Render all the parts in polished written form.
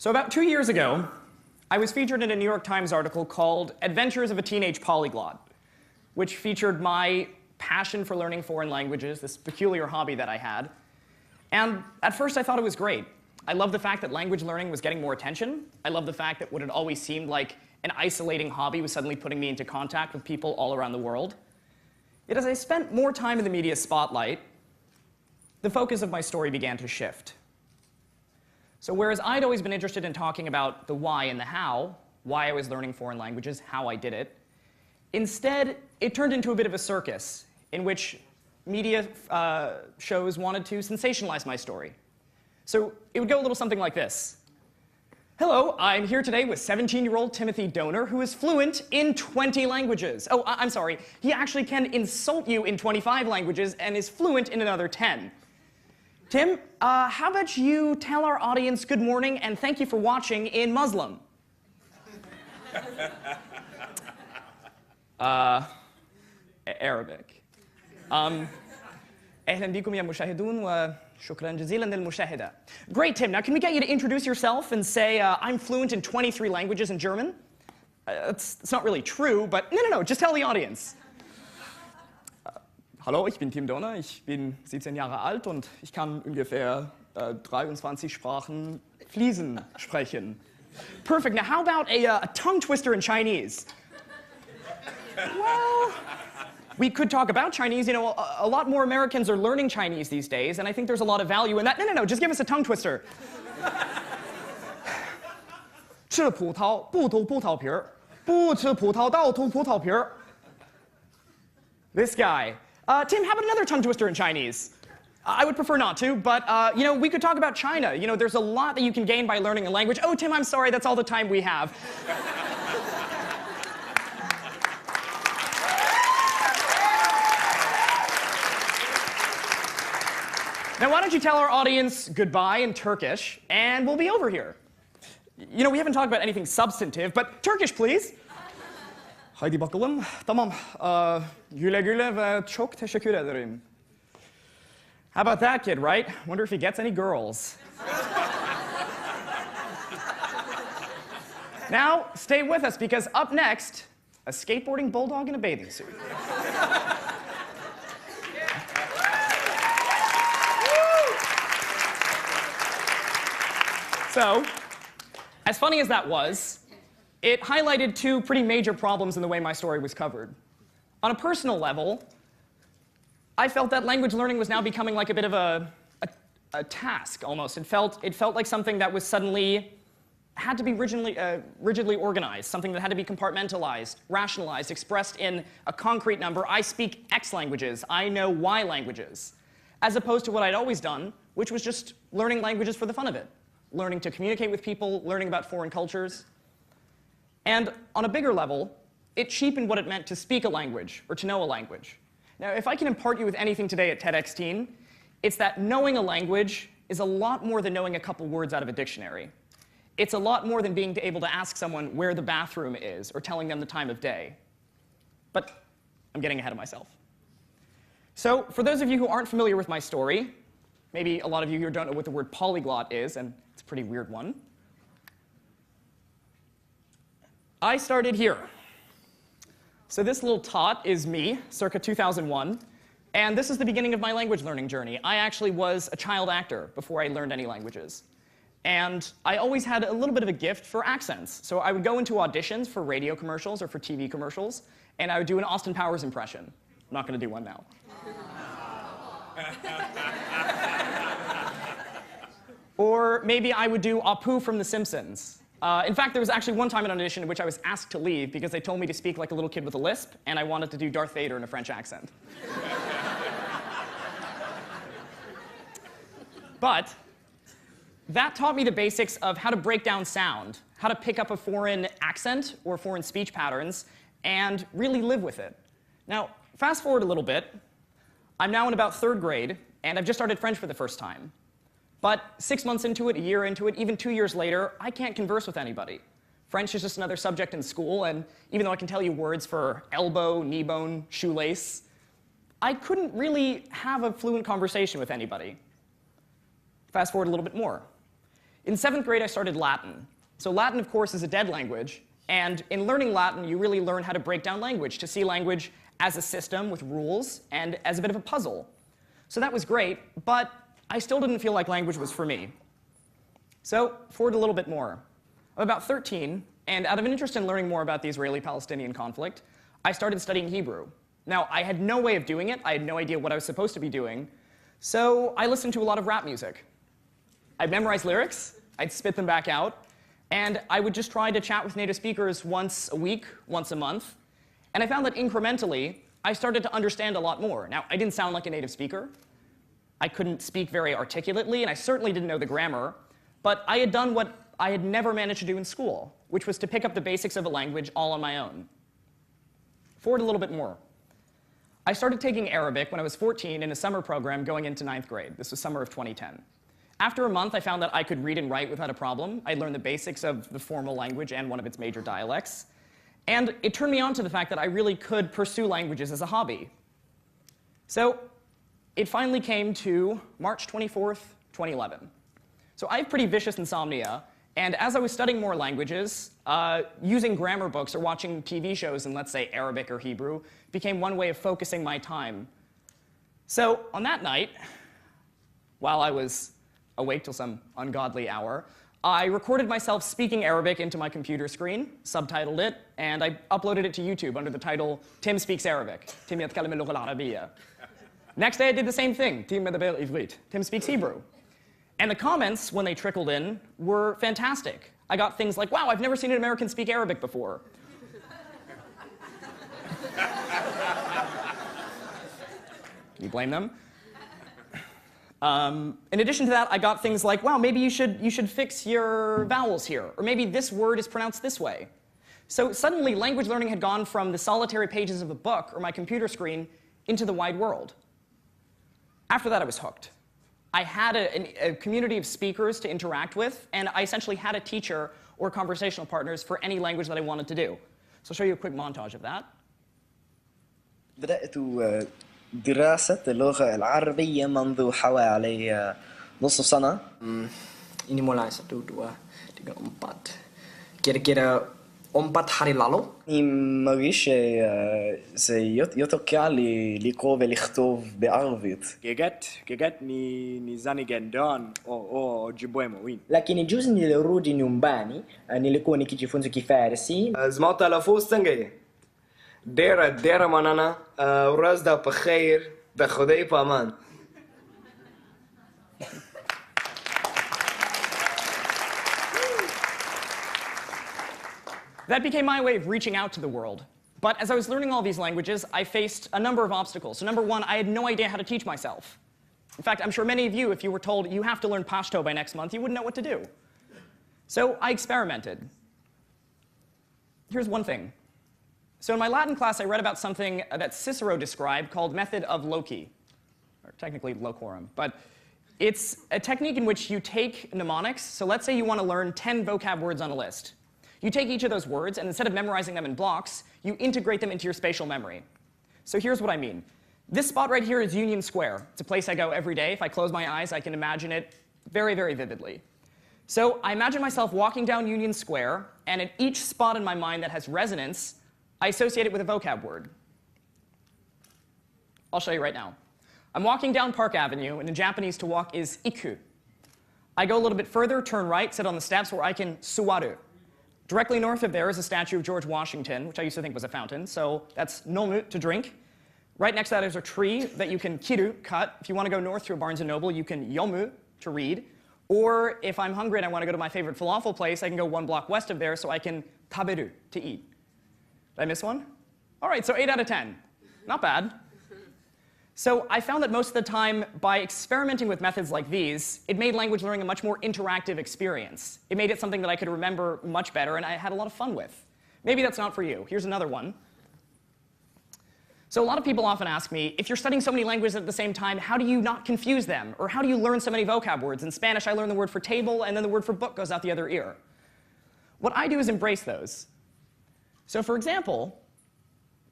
So about 2 years ago, I was featured in a New York Times article called Adventures of a Teenage Polyglot, which featured my passion for learning foreign languages, this peculiar hobby that I had. And at first I thought it was great. I loved the fact that language learning was getting more attention. I loved the fact that what had always seemed like an isolating hobby was suddenly putting me into contact with people all around the world. Yet as I spent more time in the media spotlight, the focus of my story began to shift. So whereas I'd always been interested in talking about the why and the how, why I was learning foreign languages, how I did it, instead it turned into a bit of a circus in which media shows wanted to sensationalize my story. So it would go a little something like this. Hello, I'm here today with 17-year-old Timothy Donor, who is fluent in 20 languages. Oh, I'm sorry, he actually can insult you in 25 languages and is fluent in another 10. Tim, how about you tell our audience good morning and thank you for watching in Muslim? Arabic. أهلا بكم يا مشاهدون وشكرا جزيلا للمشاهدة. Great, Tim. Now, can we get you to introduce yourself and say, I'm fluent in 23 languages in German? It's not really true, but no, just tell the audience. Hallo, ich bin Tim Donner, ich bin 17 Jahre alt und ich kann ungefähr 23 Sprachen fließend sprechen. Perfect. Now, how about a tongue twister in Chinese? Well, we could talk about Chinese. You know, a lot more Americans are learning Chinese these days, and I think there's a lot of value in that. No, just give us a tongue twister. 吃葡萄不吐葡萄皮儿，不吃葡萄倒吐葡萄皮儿. This guy. Tim, how about another tongue twister in Chinese? I would prefer not to, but you know, we could talk about China. You know, there's a lot that you can gain by learning a language. Oh, Tim, I'm sorry, that's all the time we have. Now, why don't you tell our audience goodbye in Turkish, and we'll be over here. You know, we haven't talked about anything substantive, but Turkish, please. Haydi bakalım. Tamam. Güle güle ve çok teşekkür ederim. How about that kid, right? Wonder if he gets any girls. Now, stay with us, because up next, a skateboarding bulldog in a bathing suit. So, as funny as that was, it highlighted two pretty major problems in the way my story was covered. On a personal level, I felt that language learning was now becoming like a bit of a task, almost. It felt like something that was suddenly had to be rigidly organized, something that had to be compartmentalized, rationalized, expressed in a concrete number. I speak X languages. I know Y languages. As opposed to what I'd always done, which was just learning languages for the fun of it. Learning to communicate with people, learning about foreign cultures. And on a bigger level, it cheapened what it meant to speak a language or to know a language. Now, if I can impart you with anything today at TEDx Teen, it's that knowing a language is a lot more than knowing a couple words out of a dictionary. It's a lot more than being able to ask someone where the bathroom is or telling them the time of day. But I'm getting ahead of myself. So for those of you who aren't familiar with my story, maybe a lot of you here don't know what the word polyglot is, and it's a pretty weird one. I started here. So this little tot is me, circa 2001, and this is the beginning of my language learning journey. I actually was a child actor before I learned any languages. And I always had a little bit of a gift for accents. So I would go into auditions for radio commercials or for TV commercials, and I would do an Austin Powers impression. I'm not going to do one now. Or maybe I would do Apu from The Simpsons. In fact, there was actually one time in an audition in which I was asked to leave because they told me to speak like a little kid with a lisp, and I wanted to do Darth Vader in a French accent. But that taught me the basics of how to break down sound, how to pick up a foreign accent or foreign speech patterns, and really live with it. Now, fast forward a little bit. I'm now in about 3rd grade, and I've just started French for the first time. But 6 months into it, a year into it, even 2 years later, I can't converse with anybody. French is just another subject in school, and even though I can tell you words for elbow, knee bone, shoelace, I couldn't really have a fluent conversation with anybody. Fast forward a little bit more. In 7th grade, I started Latin. So Latin, of course, is a dead language. And in learning Latin, you really learn how to break down language, to see language as a system with rules and as a bit of a puzzle. So that was great, but I still didn't feel like language was for me. So forward a little bit more. I'm about 13, and out of an interest in learning more about the Israeli-Palestinian conflict, I started studying Hebrew. Now, I had no way of doing it. I had no idea what I was supposed to be doing. So I listened to a lot of rap music. I'd memorize lyrics, I'd spit them back out, and I would just try to chat with native speakers once a week, once a month. And I found that incrementally, I started to understand a lot more. Now, I didn't sound like a native speaker. I couldn't speak very articulately, and I certainly didn't know the grammar. But I had done what I had never managed to do in school, which was to pick up the basics of a language all on my own. Forward a little bit more. I started taking Arabic when I was 14 in a summer program going into 9th grade. This was summer of 2010. After a month, I found that I could read and write without a problem. I'd learned the basics of the formal language and one of its major dialects. And it turned me on to the fact that I really could pursue languages as a hobby. So it finally came to March 24th, 2011. So I have pretty vicious insomnia, and as I was studying more languages, using grammar books or watching TV shows in, let's say, Arabic or Hebrew became one way of focusing my time. So on that night, while I was awake till some ungodly hour, I recorded myself speaking Arabic into my computer screen, subtitled it, and I uploaded it to YouTube under the title, Tim Speaks Arabic. Tim يتكلم اللغة العربية. Next day I did the same thing, Tim מדבר עברית. Tim speaks Hebrew. And the comments, when they trickled in, were fantastic. I got things like, wow, I've never seen an American speak Arabic before. Can you blame them? In addition to that, I got things like, wow, maybe you should fix your vowels here. Or maybe this word is pronounced this way. So suddenly, language learning had gone from the solitary pages of a book or my computer screen into the wide world. After that, I was hooked. I had a community of speakers to interact with, and I essentially had a teacher or conversational partners for any language that I wanted to do. So I'll show you a quick montage of that. بدأت دراسة اللغة العربية منذ حوالي نصف سنة. Ini mulai 1, 2, 3, 4. Kira-kira 4 hari lalu. אני מרגיש שזה יותר קל לקרוא ולכתוב בערבית. كجت ni gendon o jiboe mawin. Lakini juzi nilirudi nyumbani, nilikuwa nikijifunza Kifarsi. زما تلفظ څنګه ډېره مننه ورځ ده په خیر د خدای په امان. That became my way of reaching out to the world. But as I was learning all these languages, I faced a number of obstacles. So number one, I had no idea how to teach myself. In fact, I'm sure many of you, if you were told you have to learn Pashto by next month, you wouldn't know what to do. So I experimented. Here's one thing. So in my Latin class, I read about something that Cicero described called method of loci, or technically loquorum. But it's a technique in which you take mnemonics. So let's say you want to learn 10 vocab words on a list. You take each of those words, and instead of memorizing them in blocks, you integrate them into your spatial memory. So here's what I mean. This spot right here is Union Square. It's a place I go every day. If I close my eyes, I can imagine it very, very vividly. So I imagine myself walking down Union Square, and at each spot in my mind that has resonance, I associate it with a vocab word. I'll show you right now. I'm walking down Park Avenue, and in Japanese, to walk is iku. I go a little bit further, turn right, sit on the steps where I can suwaru. Directly north of there is a statue of George Washington, which I used to think was a fountain, so that's nomu, to drink. Right next to that is a tree that you can kiru, cut. If you want to go north to a Barnes & Noble, you can yomu, to read. Or if I'm hungry and I want to go to my favorite falafel place, I can go 1 block west of there, so I can taberu, to eat. Did I miss one? All right, so 8 out of 10. Not bad. So I found that most of the time, by experimenting with methods like these, it made language learning a much more interactive experience. It made it something that I could remember much better and I had a lot of fun with. Maybe that's not for you. Here's another one. So a lot of people often ask me, if you're studying so many languages at the same time, how do you not confuse them? Or how do you learn so many vocab words? In Spanish, I learn the word for table, and then the word for book goes out the other ear. What I do is embrace those. So for example,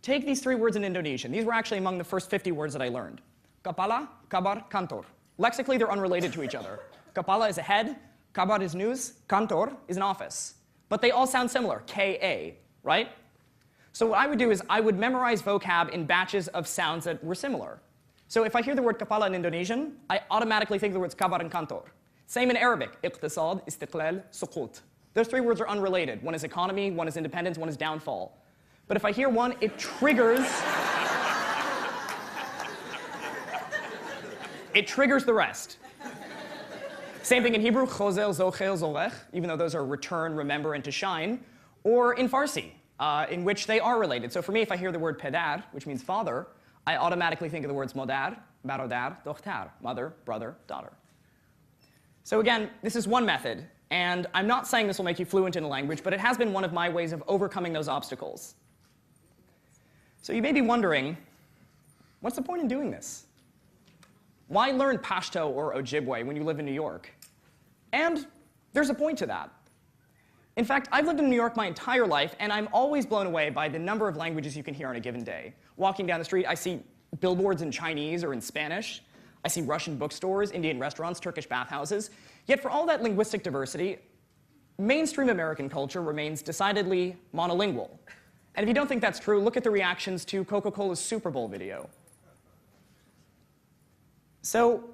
take these 3 words in Indonesian. These were actually among the first 50 words that I learned. Kepala, kabar, kantor. Lexically, they're unrelated to each other. Kepala is a head, kabar is news, kantor is an office. But they all sound similar, K-A, right? So what I would do is I would memorize vocab in batches of sounds that were similar. So if I hear the word kepala in Indonesian, I automatically think of the words kabar and kantor. Same in Arabic, iqtisad, istiqlal, suqut. Those three words are unrelated. One is economy, one is independence, one is downfall. But if I hear one, it triggers... it triggers the rest. Same thing in Hebrew, chozel, zochel, zolech, even though those are return, remember, and to shine. Or in Farsi, in which they are related. So for me, if I hear the word pedar, which means father, I automatically think of the words modar, barodar, dochtar, mother, brother, daughter. So again, this is one method. And I'm not saying this will make you fluent in a language, but it has been one of my ways of overcoming those obstacles. So you may be wondering, what's the point in doing this? Why learn Pashto or Ojibwe when you live in New York? And there's a point to that. In fact, I've lived in New York my entire life, and I'm always blown away by the number of languages you can hear on a given day. Walking down the street, I see billboards in Chinese or in Spanish. I see Russian bookstores, Indian restaurants, Turkish bathhouses. Yet for all that linguistic diversity, mainstream American culture remains decidedly monolingual. And if you don't think that's true, look at the reactions to Coca-Cola's Super Bowl video. So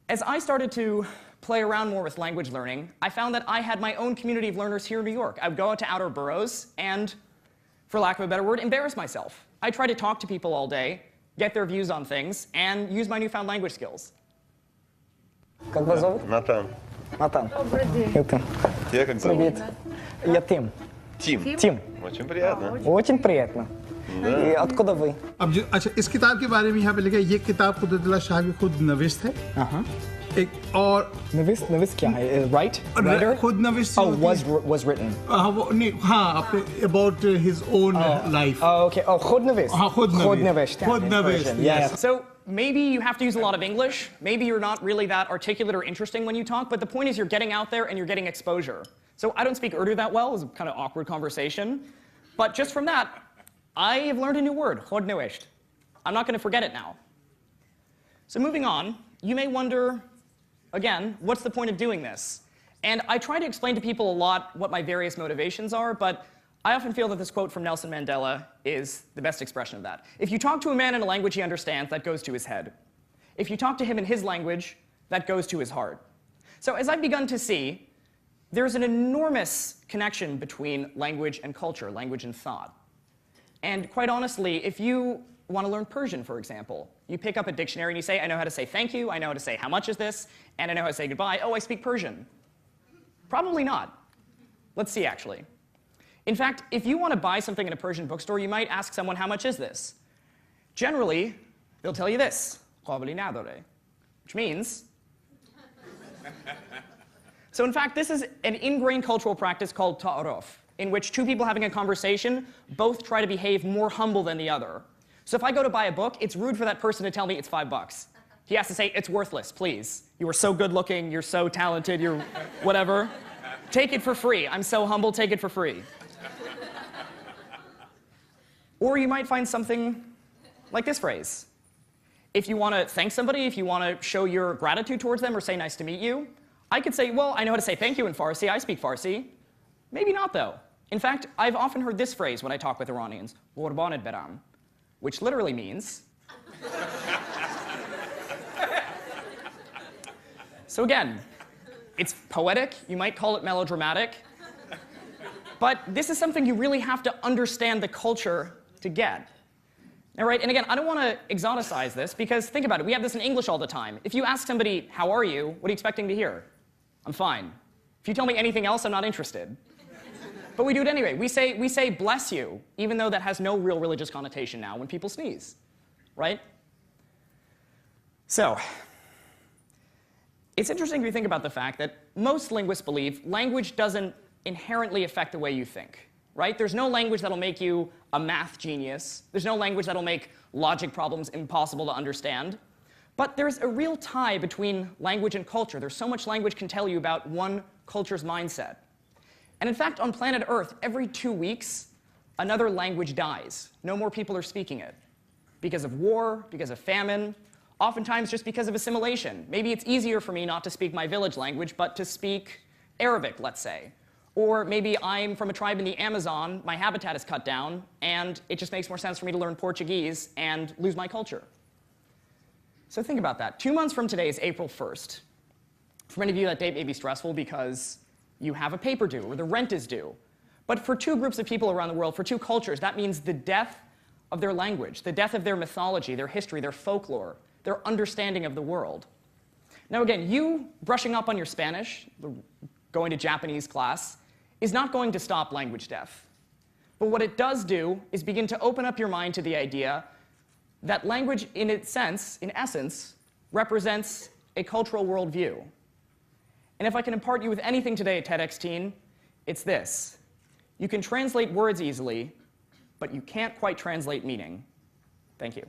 as I started to play around more with language learning, I found that I had my own community of learners here in New York. I would go out to outer boroughs and, for lack of a better word, embarrass myself. I tried to talk to people all day, get their views on things, and use my newfound language skills. Как вас зовут? Натан. Натан. Это. Я как зовут? Привет. Я Тим. Тим. Тим. Очень приятно. Очень приятно. И откуда вы? अब जो अच्छा इस किताब के बारे में यहाँ पे लिखा है ये किताब कुदरतुल्लाह शाह की खुद नविश्त है एक और नविश क्या है? Right? Writer? खुद नविश्त Oh, was written. हाँ वो नहीं हाँ अपने about his own life. Oh, okay. Oh, खुद नविश. हाँ खुद नविश्त. खुद नविश्त. Yes. So maybe you have to use a lot of English. Maybe you're not really that articulate or interesting when you talk, but the point is you're getting out there and you're getting exposure. So I don't speak Urdu that well. It was a kind of awkward conversation. But just from that, I have learned a new word, khod nwisht. I'm not going to forget it now. So moving on, you may wonder, again, what's the point of doing this? And I try to explain to people a lot what my various motivations are, but I often feel that this quote from Nelson Mandela is the best expression of that. If you talk to a man in a language he understands, that goes to his head. If you talk to him in his language, that goes to his heart. So as I've begun to see, there's an enormous connection between language and culture, language and thought. And quite honestly, if you want to learn Persian, for example, you pick up a dictionary and you say, I know how to say thank you, I know how to say how much is this, and I know how to say goodbye. Oh, I speak Persian. Probably not. Let's see, actually. In fact, if you want to buy something in a Persian bookstore, you might ask someone, how much is this? Generally, they'll tell you this, which means... So in fact, this is an ingrained cultural practice called ta'aruf, in which two people having a conversation both try to behave more humble than the other. So if I go to buy a book, it's rude for that person to tell me it's $5. He has to say, it's worthless, please. You are so good looking, you're so talented, you're whatever. Take it for free. I'm so humble, take it for free. Or you might find something like this phrase. If you want to thank somebody, if you want to show your gratitude towards them or say nice to meet you, I could say, well, I know how to say thank you in Farsi, I speak Farsi. Maybe not, though. In fact, I've often heard this phrase when I talk with Iranians, "Qurbanit beram," which literally means... So again, it's poetic, you might call it melodramatic, but this is something you really have to understand the culture to get. Now, right, and again, I don't want to exoticize this, because think about it, we have this in English all the time. If you ask somebody, how are you, what are you expecting to hear? I'm fine. If you tell me anything else, I'm not interested. But we do it anyway. We say bless you, even though that has no real religious connotation now when people sneeze, right? So, it's interesting if you think about the fact that most linguists believe language doesn't inherently affect the way you think, right? There's no language that'll make you a math genius. There's no language that'll make logic problems impossible to understand. But there's a real tie between language and culture. There's so much language can tell you about one culture's mindset. And in fact, on planet Earth, every 2 weeks, another language dies. No more people are speaking it. Because of war, because of famine, oftentimes just because of assimilation. Maybe it's easier for me not to speak my village language, but to speak Arabic, let's say. Or maybe I'm from a tribe in the Amazon, my habitat is cut down, and it just makes more sense for me to learn Portuguese and lose my culture. So think about that. 2 months from today is April 1st. For many of you, that date may be stressful because you have a paper due or the rent is due. But for 2 groups of people around the world, for 2 cultures, that means the death of their language, the death of their mythology, their history, their folklore, their understanding of the world. Now again, you brushing up on your Spanish, going to Japanese class, is not going to stop language death. But what it does do is begin to open up your mind to the idea that language, in essence, represents a cultural worldview. And if I can impart you with anything today at TEDx Teen, it's this. You can translate words easily, but you can't quite translate meaning. Thank you.